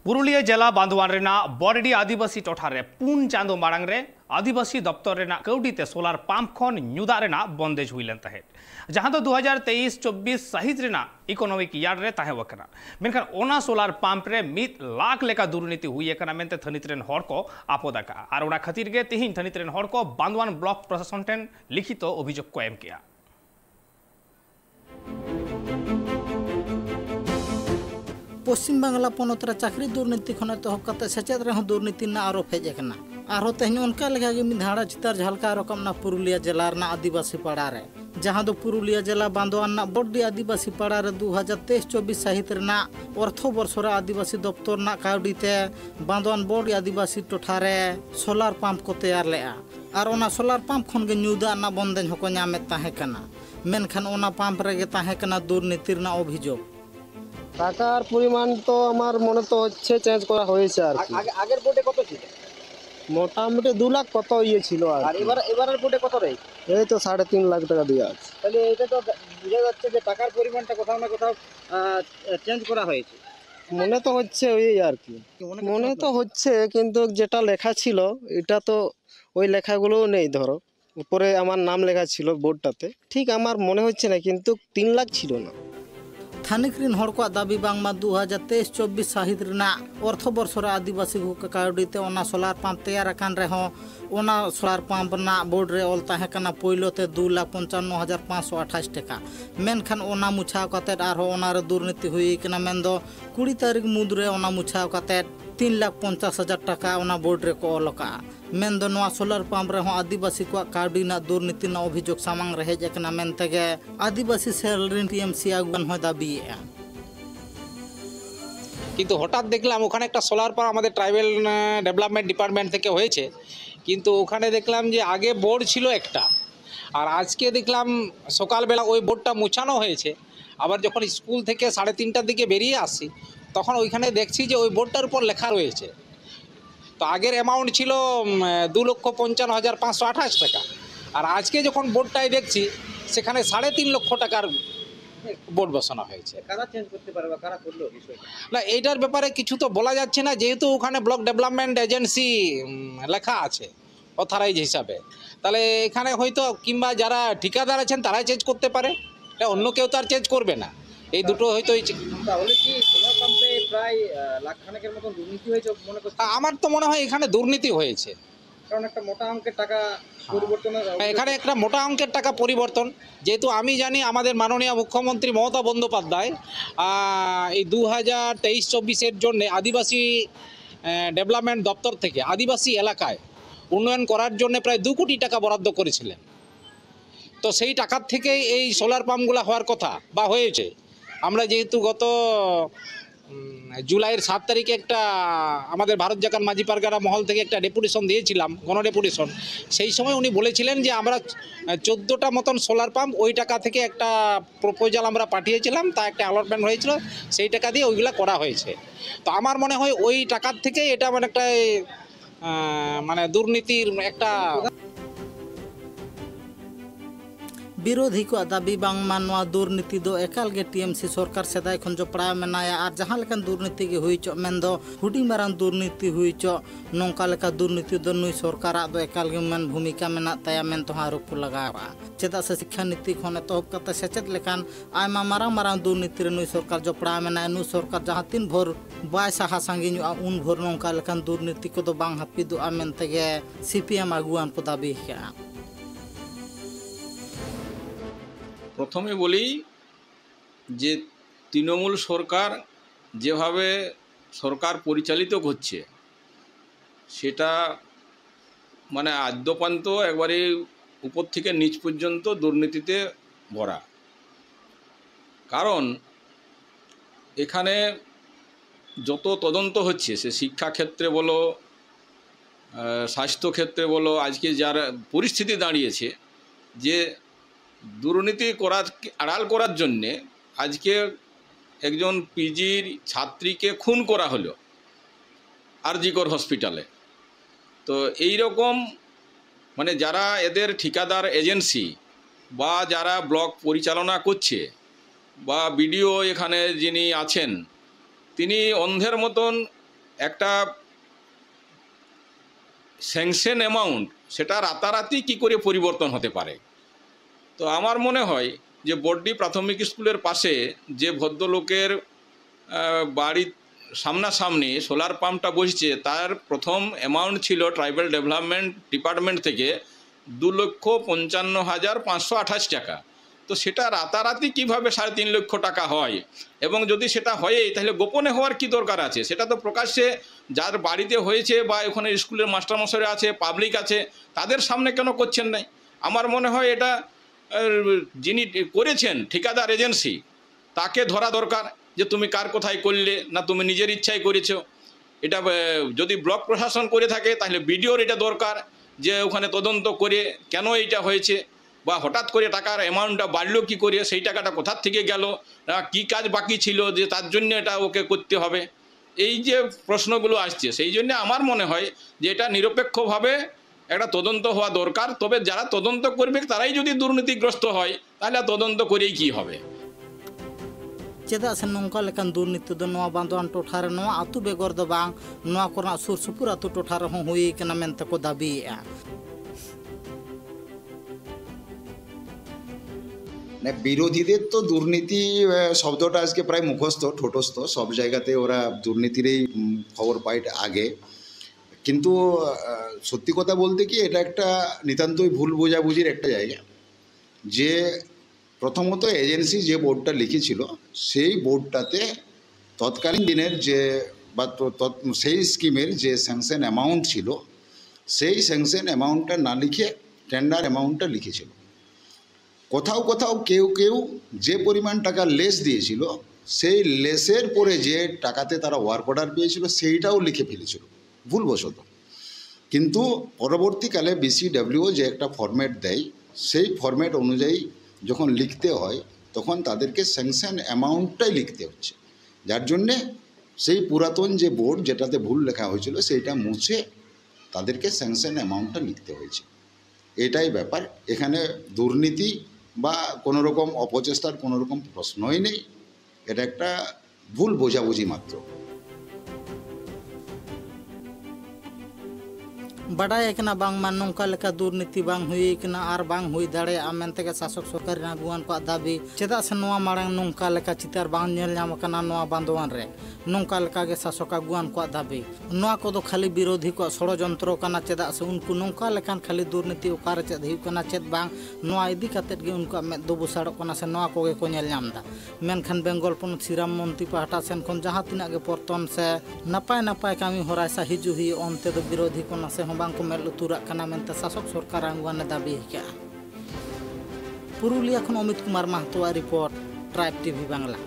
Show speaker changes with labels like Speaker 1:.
Speaker 1: पुरुलिया जिला बांधवान रेना बरडी आदिवासी टोठारे पुन चांदो मांग रे आदिवासी दफ्तर रेना कौडीते सोलार पंप खन ᱧᱩᱫᱟᱜ ᱨᱮᱱᱟᱜ बंदेज हुईलन तहेत जहां दो 2023-24 सहित रेना इकोनॉमिक यार्ड रे ताहे वकना मेनखान ओना सोलार पंप रे 1 लाख लेका दुर्नीति हुई एकना मेनते थनित रेन हर को आपोदाका आर ओना खातिर गे तिहिन थनित रेन हर को बांधवान ब्लॉक प्रशासन टेन लिखित अभियोग को एम किया।
Speaker 2: पश्चिम बांगला पनत रे चाकरी दुर्नीति खन एतहब कते सेचेद रे दुर्नीति ना आरोप हेज एकना आरो तेहन उनका लेखा गे मिधाड़ा चितार झलका रकमना पुरुलिया जिला रना आदिवासी पाड़ा रे जहां दो पुरुलिया जिला बांधवान ना बड्डी आदिवासी पाड़ा रे 2023-24 सहित रना अर्थ वर्ष रे आदिवासी दफ्तर ना काउडीते बांधवान बड्डी आदिवासी टोठा रे सोलार पंप को तैयार लेआ आर ओना सोलार पंप खन गे ᱧᱩᱫᱟᱜ ना बंदेज हको ᱧᱟᱢᱮ ताहे कना मेनखान ओना पंप रे गे ताहे कना दुर्नीति रना अभियोग
Speaker 3: টাকার পরিমাণ তো আমার মনে তো হচ্ছে চেঞ্জ করা হয়েছে আর কি।
Speaker 4: আগের বোর্ডে কত ছিল?
Speaker 3: মোটামুটি 2 লাখ কত ছিল
Speaker 4: আর এবারের বোর্ডে কত রয়েছে?
Speaker 3: এই তো 3.5 লাখ টাকা দেওয়া আছে।
Speaker 4: তাহলে এটা তো বোঝা যাচ্ছে যে টাকার পরিমাণটা কোথাও না কোথাও চেঞ্জ করা হয়েছে।
Speaker 3: মনে তো হচ্ছে ওই আর কি, মনে তো হচ্ছে কিন্তু যেটা লেখা ছিল এটা তো ওই লেখাগুলো নেই। ধরো উপরে আমার নাম লেখা ছিল বোর্ডটাতে, ঠিক আমার মনে হচ্ছে না, কিন্তু 3 লাখ ছিল না।
Speaker 2: थानिक्रीन हर को दाबी बांगमा 2023-24 साहित रना अर्थ वर्ष रे आदिवासी को काउडीते ओना सोलार पंप तैयार अकान रे हो ओना सोलार पंप ना बोर्ड रे ऑल ताहे कना पहिलोते 2,95,528 टाका मेनखान ओना मुछाव कते आर हो ओना रे दुर्नीति हुई कना मेंदो 20 तारीख मुद्रे ओना मुछाव कते 3,50,000 टाका ओना बोर्ड रे को ऑलका मेंदो नवा सोलार पंप रे हो आदिवासी को काउडी ना दुर्नीति ना अभियोग सामांग रे हेज एकना मेनतेगे आदिवासी सेलरिन टीएमसी आगुन हो दाबी
Speaker 5: কিন্তু হঠাৎ দেখলাম ওখানে একটা সোলার পাম্প আমাদের ট্রাইবাল ডেভেলপমেন্ট ডিপার্টমেন্ট থেকে হয়েছে, কিন্তু ওখানে দেখলাম যে আগে বোর্ড ছিল একটা, আর আজকে দেখলাম সকালবেলা ওই বোর্ডটা মুছানো হয়েছে। আবার যখন স্কুল থেকে 3:30টার দিকে বেরিয়ে আসি তখন ওইখানে দেখছি যে ওই বোর্ডটার উপর লেখা রয়েছে। তো আগের অ্যামাউন্ট ছিল 2,55,528 টাকা, আর আজকে যখন বোর্ডটাই দেখছি সেখানে 3.5 লক্ষ টাকার বোর্ড বসানো হয়েছে।
Speaker 4: কারা চেঞ্জ করতে পারে বা কারা করলো বিষয়টা?
Speaker 5: না, এইটার ব্যাপারে কিছু তো বলা যাচ্ছে না, যেহেতু ওখানে ব্লক ডেভেলপমেন্ট এজেন্সি লেখা আছে অথরাইজ হিসাবে, তাহলে এখানে হয়তো কিংবা যারা ঠিকাদার আছেন তারাই চেঞ্জ করতে পারে, এটা অন্য কেউ তো আর চেঞ্জ করবে না। এই দুটো হয়তো
Speaker 4: তাহলে কি সোলার পাম্পে প্রায় লাখখানেকের মতো দুর্নীতি হয়েছে মনে করছেন?
Speaker 5: আমার তো মনে হয় এখানে দুর্নীতি হয়েছে,
Speaker 4: কারণ একটা মোটা অঙ্কের টাকা পরিবর্তন,
Speaker 5: এখানে একটা মোটা অঙ্কের টাকা পরিবর্তন। যেহেতু আমি জানি আমাদের মাননীয় মুখ্যমন্ত্রী মমতা বন্দ্যোপাধ্যায় এই 2023-24 জন্য আদিবাসী ডেভেলপমেন্ট দপ্তর থেকে আদিবাসী এলাকায় উন্নয়ন করার জন্য প্রায় 2 কোটি টাকা বরাদ্দ করেছিলেন। তো সেই টাকার থেকেই এই সোলার পাম্পগুলো হওয়ার কথা বা হয়েছে। আমরা যেহেতু গত জুলাইয়ের 7 তারিখে একটা আমাদের ভারত জাকাত মাঝি পারগানা মহল থেকে একটা ডেপুটেশন দিয়েছিলাম, গণডেপুটেশন। সেই সময় উনি বলেছিলেন যে আমরা 14টা মতন সোলার পাম্প ওই টাকা থেকে একটা প্রপোজাল আমরা পাঠিয়েছিলাম, তা একটা অ্যালটমেন্ট হয়েছিল, সেই টাকা দিয়ে ওইগুলো করা হয়েছে। তো আমার মনে হয় ওই টাকার থেকে এটা মানে একটা মানে দুর্নীতির একটা
Speaker 2: विरोधी को दाबी बांग मानवा दुर्नीति दो एकाल गे टीएमसी सरकार सेदाय खन जो पड़ा मेनाया और जहां लेकन दुर्नीति गे हुई चो मेन दो हुडी मारान दुर्नीति हुई चो नोंका लेका दुर्नीति दो नुई सरकार दो एकाल गे मेन भूमिका मेना तया मेन तो आरोप लगावा चेदा से शिक्षा नीति खने तोहब कते सेचेत लेकान आयमा मारां दुर्नीति रे नुई सरकार जो पड़ा मेना नुई सरकार जहां तीन भोर बाय साहा सांगिन उन भोर नोंका लेकान दुर्नीति को दो बांग हापिदो आमेन तेगे सीपीएम आगुआन को दाबी किया।
Speaker 6: প্রথমে বলি যে তৃণমূল সরকার যেভাবে সরকার পরিচালিত করছে সেটা মানে আদ্যপান্ত একবারে উপর থেকে নিচ পর্যন্ত দুর্নীতিতে ভরা। কারণ এখানে যত তদন্ত হচ্ছে সে শিক্ষাক্ষেত্রে বলো, স্বাস্থ্যক্ষেত্রে বলো, আজকে যার পরিস্থিতি দাঁড়িয়েছে যে দুর্নীতি করার আড়াল করার জন্যে আজকে একজন পিজির ছাত্রীকে খুন করা হলো আরজিকর হসপিটালে। তো এই রকম মানে যারা এদের ঠিকাদার এজেন্সি বা যারা ব্লক পরিচালনা করছে বা বিডিও এখানে যিনি আছেন তিনি অন্ধের মতন একটা স্যাংশন অ্যামাউন্ট সেটা রাতারাতি কি করে পরিবর্তন হতে পারে। তো আমার মনে হয় যে বড্ডি প্রাথমিক স্কুলের পাশে যে ভদ্রলোকের বাড়ির সামনাসামনি সোলার পাম্পটা বসছে তার প্রথম অ্যামাউন্ট ছিল ট্রাইবাল ডেভেলপমেন্ট ডিপার্টমেন্ট থেকে 2,55,528 টাকা। তো সেটা রাতারাতি কিভাবে 3.5 লক্ষ টাকা হয়, এবং যদি সেটা হয়ই তাহলে গোপনে হওয়ার কি দরকার আছে? সেটা তো প্রকাশ্যে যার বাড়িতে হয়েছে বা ওখানে স্কুলের মাস্টারমশাইরা আছে, পাবলিক আছে, তাদের সামনে কেন করছেন নাই? আমার মনে হয় এটা যিনি করেছেন ঠিকাদার এজেন্সি তাকে ধরা দরকার যে তুমি কার কোথায় করলে, না তুমি নিজের ইচ্ছায় করেছো। এটা যদি ব্লক প্রশাসন করে থাকে তাহলে বিডিওর এটা দরকার যে ওখানে তদন্ত করে কেন এইটা হয়েছে, বা হঠাৎ করে টাকার অ্যামাউন্টটা বাড়লো কী করে, সেই টাকাটা কোথার থেকে গেল, কি কাজ বাকি ছিল যে তার জন্য এটা ওকে করতে হবে। এই যে প্রশ্নগুলো আসছে, সেই জন্য আমার মনে হয় যে এটা নিরপেক্ষভাবে একটা তদন্ত হওয়া দরকার। তবে যারা তদন্ত করবে তারাই যদি দুর্নীতিগ্রস্ত হয় তাহলে তদন্ত করেই কি হবে।
Speaker 2: चेदा से नौका लेकिन दुर्नीति दो नवा बांधवान टोठार नवा आतु बेगर दो बांग नवा कोना सुर सुपुर आतु टोठार हों हुई के ना मेंते को दाबी है।
Speaker 7: না বিরোধীদের তো দুর্নীতি শব্দটা আজকে প্রায় মুখস্থ ঠোঁটস্থ, সব জায়গাতে ওরা দুর্নীতিরই খবর পায় আগে। কিন্তু সত্যি কথা বলতে কি এটা একটা নিতান্তই ভুল বোঝাবুঝির একটা জায়গা। যে প্রথমত এজেন্সি যে বোর্ডটা লিখেছিল সেই বোর্ডটাতে তৎকালীন দিনের যে বা সেই স্কিমের যে স্যাংশন অ্যামাউন্ট ছিল সেই স্যাংশন অ্যামাউন্টটা না লিখে টেন্ডার অ্যামাউন্টটা লিখেছিল। কোথাও কোথাও কেউ কেউ যে পরিমাণ টাকা লেস দিয়েছিল সেই লেসের পরে যে টাকাতে তারা ওয়ার্ক অর্ডার পেয়েছিল সেইটাও লিখে ফেলেছিল ভুলবশত। কিন্তু পরবর্তীকালে বিসিডব্লিউ যে একটা ফরম্যাট দেয় সেই ফরম্যাট অনুযায়ী যখন লিখতে হয় তখন তাদেরকে স্যাংশন অ্যামাউন্টটাই লিখতে হচ্ছে, যার জন্যে সেই পুরাতন যে বোর্ড যেটাতে ভুল লেখা হয়েছিল সেইটা মুছে তাদেরকে স্যাংশন অ্যামাউন্টটা লিখতে হয়েছে। এটাই ব্যাপার। এখানে দুর্নীতি বা কোনো রকম অপচেষ্টার কোনো রকম প্রশ্নই নেই, এটা একটা ভুল বোঝাবুঝি মাত্র।
Speaker 2: बड़ाई कना बांग मान नौका लेका दुर्नीति बांग हुई कना आर बांग हुई दाड़े आमेंते के शासक सरकार नागुआन को दाबी चेदा से नोआ मारंग नौका लेका चितार बांग नेल नाम कना नोआ बांधवान रे नौका लेका के शासक आगुआन को दाबी नोआ को दो खाली विरोधी को षड़यंत्र कना चेदा से उनको नौका लेकान खाली दुर्नीति ओकार चेद हुई कना चेद बांग नोआ इदी कतेत गे उनको में दो बुसाड़ो कना से नोआ को गे को नेल नाम दा मेनखान बेंगल पन श्रीराम मंत्री पाहटा सेन खन जहां तिना गे परतन से नपाय नपाय कामी होराय सा हिजु ही ओनते दो विरोधी कना से बांग को मेल उतुरा कना मेनते शासक सरकार आगुआन दाबी के पुरुलिया खन Amit Kumar Mahato report tribe TV Bangla.